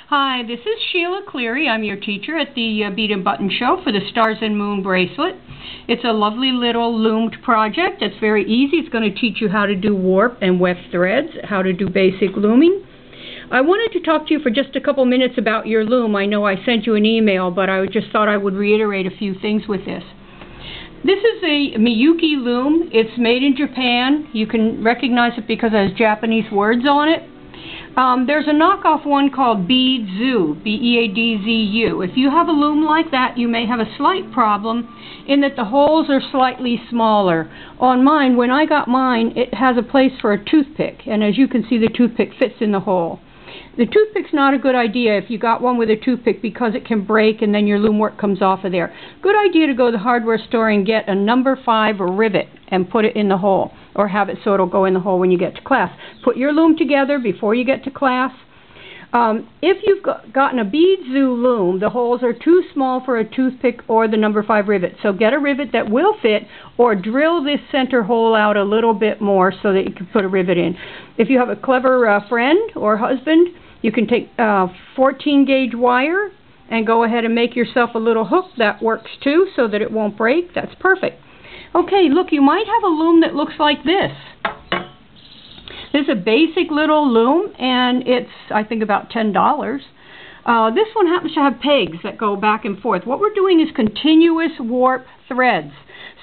Hi, this is Sheila Cleary. I'm your teacher at the Bead and Button Show for the Stars and Moon bracelet. It's a lovely little loomed project. It's very easy. It's going to teach you how to do warp and weft threads, how to do basic looming. I wanted to talk to you for just a couple minutes about your loom. I know I sent you an email, but I just thought I would reiterate a few things with this. This is a Miyuki loom. It's made in Japan. You can recognize it because it has Japanese words on it. There's a knockoff one called Beadzu, B-E-A-D-Z-U. If you have a loom like that, you may have a slight problem in that the holes are slightly smaller. On mine, when I got mine, it has a place for a toothpick, and as you can see, the toothpick fits in the hole. The toothpick's not a good idea if you got one with a toothpick because it can break and then your loom work comes off of there. Good idea to go to the hardware store and get a number 5 rivet and put it in the hole, or have it so it'll go in the hole when you get to class. Put your loom together before you get to class. If you've gotten a Beadzu loom, the holes are too small for a toothpick or the number 5 rivet. So get a rivet that will fit, or drill this center hole out a little bit more so that you can put a rivet in. If you have a clever friend or husband, you can take 14 gauge wire and go ahead and make yourself a little hook. That works too, so that it won't break. That's perfect. Okay, look, you might have a loom that looks like this. This is a basic little loom, and it's, I think, about $10. This one happens to have pegs that go back and forth. What we're doing is continuous warp threads.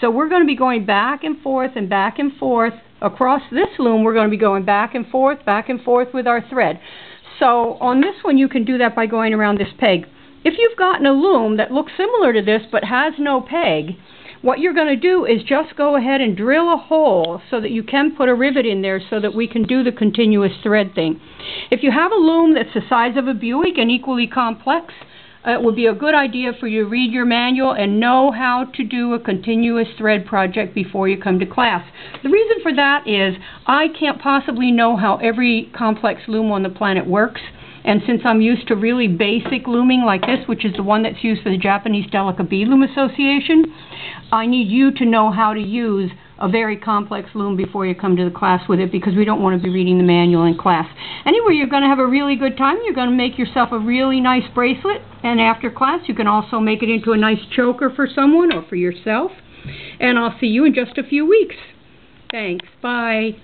So we're going to be going back and forth and back and forth. Across this loom, we're going to be going back and forth with our thread. So on this one, you can do that by going around this peg. If you've gotten a loom that looks similar to this but has no peg, what you're going to do is just go ahead and drill a hole so that you can put a rivet in there so that we can do the continuous thread thing. If you have a loom that's the size of a Buick and equally complex, it would be a good idea for you to read your manual and know how to do a continuous thread project before you come to class. The reason for that is I can't possibly know how every complex loom on the planet works. And since I'm used to really basic looming like this, which is the one that's used for the Japanese Delicate Bead Loom Association, I need you to know how to use a very complex loom before you come to the class with it, because we don't want to be reading the manual in class. Anyway, you're going to have a really good time. You're going to make yourself a really nice bracelet, and after class you can also make it into a nice choker for someone or for yourself. And I'll see you in just a few weeks. Thanks. Bye.